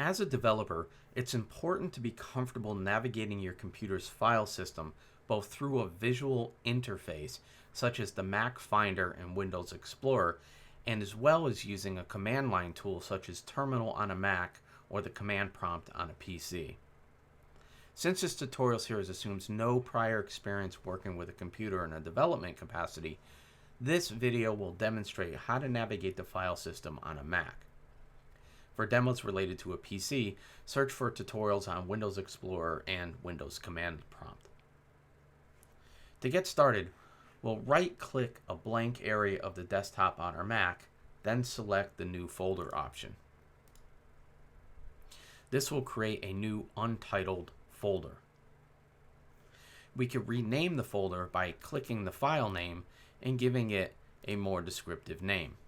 As a developer, it's important to be comfortable navigating your computer's file system both through a visual interface, such as the Mac Finder and Windows Explorer, and as well as using a command line tool such as Terminal on a Mac or the command prompt on a PC. Since this tutorial series assumes no prior experience working with a computer in a development capacity, this video will demonstrate how to navigate the file system on a Mac. For demos related to a PC, search for tutorials on Windows Explorer and Windows Command Prompt. To get started, we'll right-click a blank area of the desktop on our Mac, then select the New Folder option. This will create a new Untitled folder. We can rename the folder by clicking the file name and giving it a more descriptive name.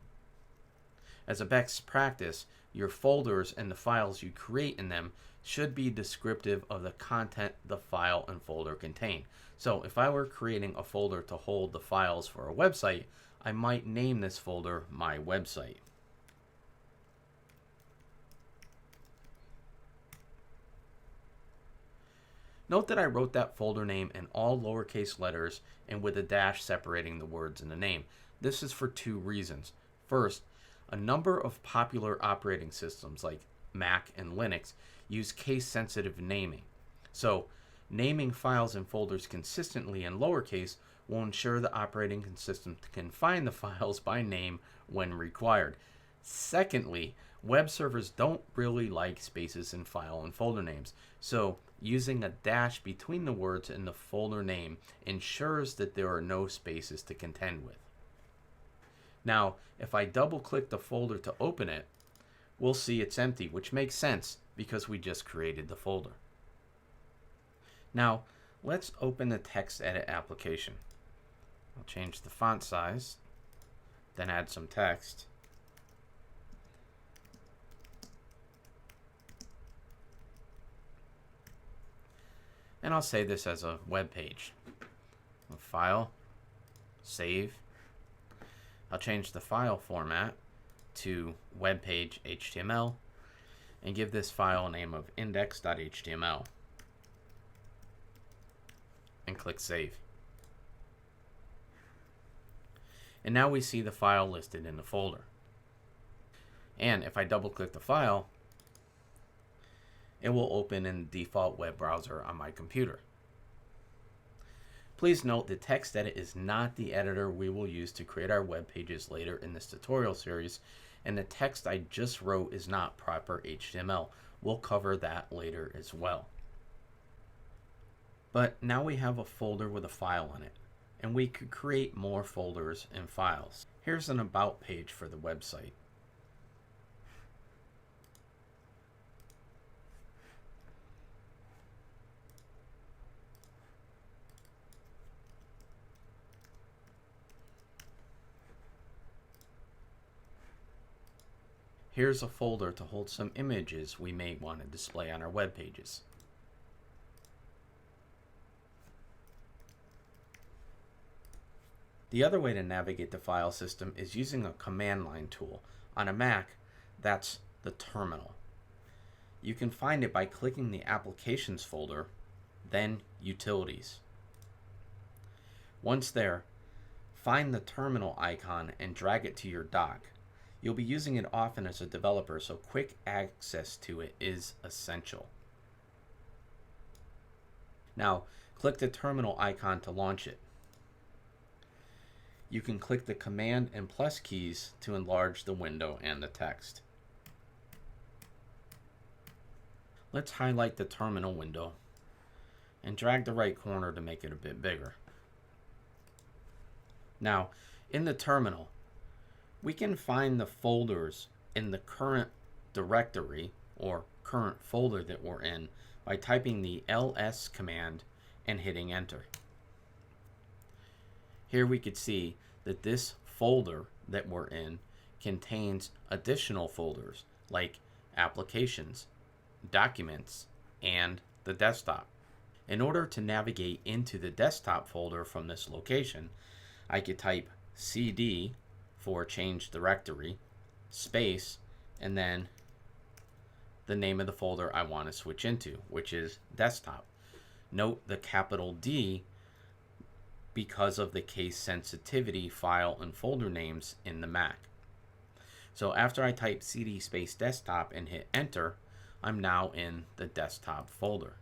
As a best practice, your folders and the files you create in them should be descriptive of the content the file and folder contain. So if I were creating a folder to hold the files for a website, I might name this folder My Website. Note that I wrote that folder name in all lowercase letters and with a dash separating the words in the name. This is for two reasons. First, a number of popular operating systems like Mac and Linux use case-sensitive naming. So, naming files and folders consistently in lowercase will ensure the operating system can find the files by name when required. Secondly, web servers don't really like spaces in file and folder names, so using a dash between the words in the folder name ensures that there are no spaces to contend with. Now, if I double-click the folder to open it, we'll see it's empty, which makes sense because we just created the folder. Now, let's open the text edit application. I'll change the font size, then add some text. And I'll save this as a web page. File, save. I'll change the file format to webpage HTML and give this file a name of index.html and click save. And now we see the file listed in the folder. And if I double click the file, it will open in the default web browser on my computer. Please note that TextEdit is not the editor we will use to create our web pages later in this tutorial series, and the text I just wrote is not proper HTML. We'll cover that later as well. But now we have a folder with a file in it, and we could create more folders and files. Here's an about page for the website. Here's a folder to hold some images we may want to display on our web pages. The other way to navigate the file system is using a command line tool. On a Mac, that's the terminal. You can find it by clicking the Applications folder, then Utilities. Once there, find the terminal icon and drag it to your dock. You'll be using it often as a developer, so quick access to it is essential. Now, click the terminal icon to launch it. You can click the Command and plus keys to enlarge the window and the text. Let's highlight the terminal window and drag the right corner to make it a bit bigger. Now, in the terminal, we can find the folders in the current directory or current folder that we're in by typing the ls command and hitting enter. Here we could see that this folder that we're in contains additional folders like applications, documents, and the desktop. In order to navigate into the desktop folder from this location, I could type cd for change directory, space, and then the name of the folder I want to switch into, which is desktop. Note the capital D because of the case sensitivity file and folder names in the Mac. So after I type cd space desktop and hit enter, I'm now in the desktop folder.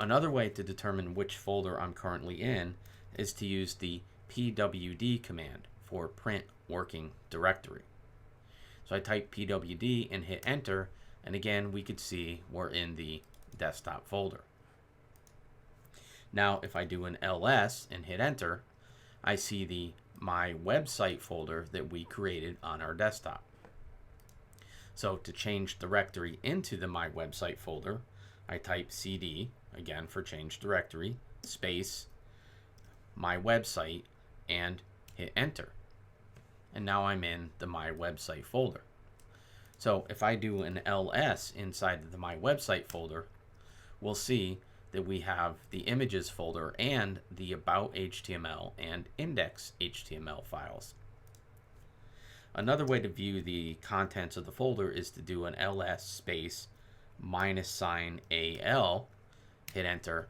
Another way to determine which folder I'm currently in is to use the pwd command for print working directory. So I type pwd and hit enter, and again we could see we're in the desktop folder. Now if I do an ls and hit enter, I see the my website folder that we created on our desktop. So to change directory into the my website folder, I type cd, again for change directory, space my website and hit enter. And now I'm in the my website folder. So if I do an ls inside of the my website folder, we'll see that we have the images folder and the about HTML and index HTML files. Another way to view the contents of the folder is to do an ls space -al, hit enter,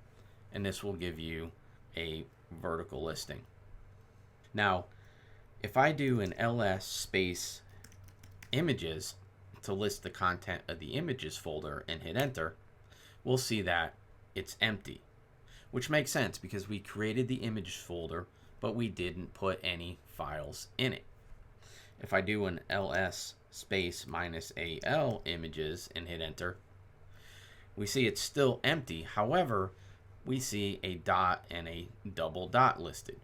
and this will give you a vertical listing. Now, if I do an ls space images to list the content of the images folder and hit enter, we'll see that it's empty, which makes sense because we created the image folder, but we didn't put any files in it. If I do an ls space -al images and hit enter, we see it's still empty. However, we see a dot and a double dot listed.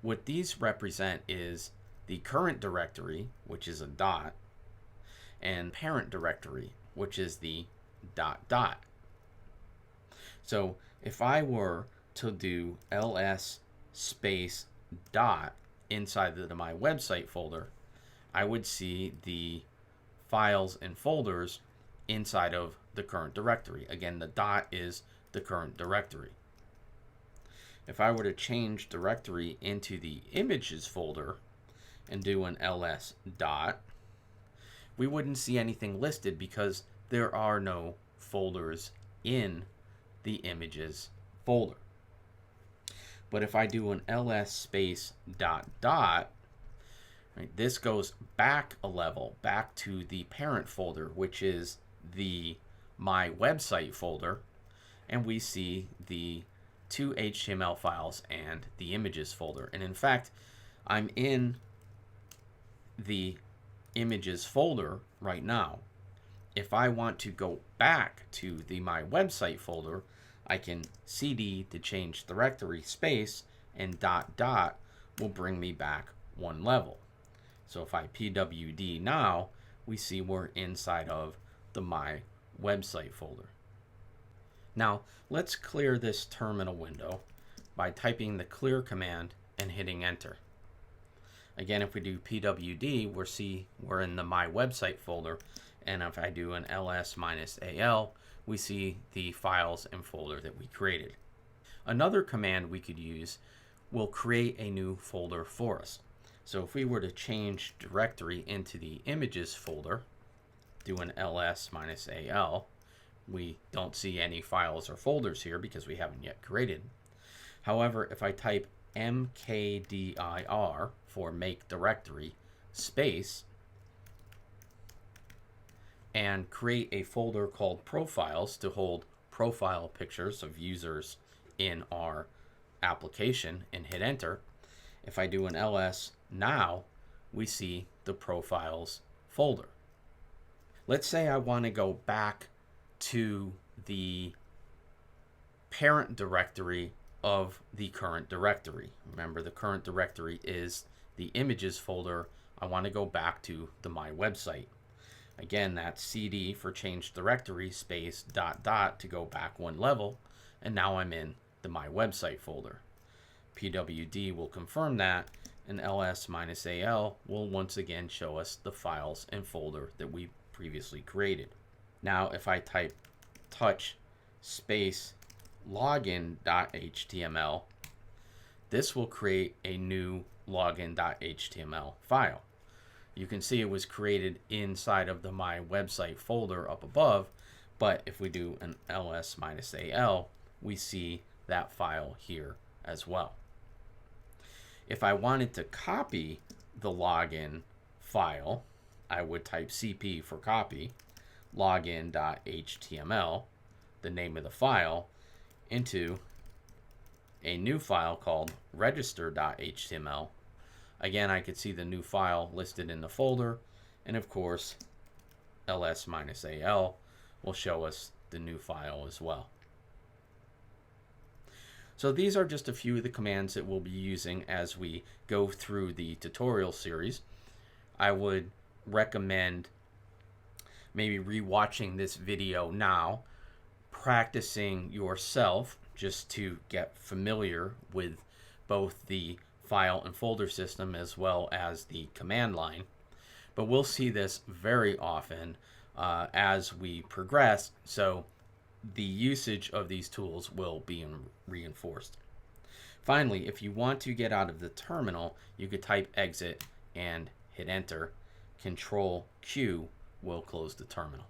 What these represent is the current directory, which is a dot, and parent directory, which is the dot dot. So if I were to do ls space dot inside the my website folder, I would see the files and folders inside of the current directory. Again, the dot is the current directory. If I were to change directory into the images folder and do an ls dot, we wouldn't see anything listed because there are no folders in the images folder. But if I do an ls space dot dot, right, this goes back a level, back to the parent folder, which is the my website folder, and we see the two HTML files and the images folder. And in fact, I'm in the images folder right now. If I want to go back to the my website folder, I can cd to change directory space, and dot dot will bring me back one level. So if I pwd now, we see we're inside of the my website folder. Now let's clear this terminal window by typing the clear command and hitting enter. Again, if we do pwd, we're in the my website folder, and if I do an ls -al, we see the files and folder that we created. Another command we could use will create a new folder for us. So if we were to change directory into the images folder, do an ls -al, we don't see any files or folders here because we haven't yet created. However, if I type mkdir for make directory space and create a folder called profiles to hold profile pictures of users in our application and hit enter, if I do an ls now, we see the profiles folder. Let's say I want to go back to the parent directory of the current directory. Remember, the current directory is the images folder. I want to go back to the my website. Again, that's cd for change directory space dot dot to go back one level, and now I'm in the my website folder. pwd will confirm that, and ls -al will once again show us the files and folder that we previously created. Now if I type touch space login.html, this will create a new login.html file. You can see it was created inside of the My Website folder up above, but if we do an ls-al, we see that file here as well. If I wanted to copy the login file, I would type cp for copy, login.html, the name of the file, into a new file called register.html. Again, I could see the new file listed in the folder, and of course, ls-al will show us the new file as well. So these are just a few of the commands that we'll be using as we go through the tutorial series. I would recommend maybe rewatching this video now, practicing yourself just to get familiar with both the file and folder system as well as the command line. But we'll see this very often as we progress, so the usage of these tools will be reinforced. Finally, if you want to get out of the terminal, you could type exit and hit enter. Control Q will close the terminal.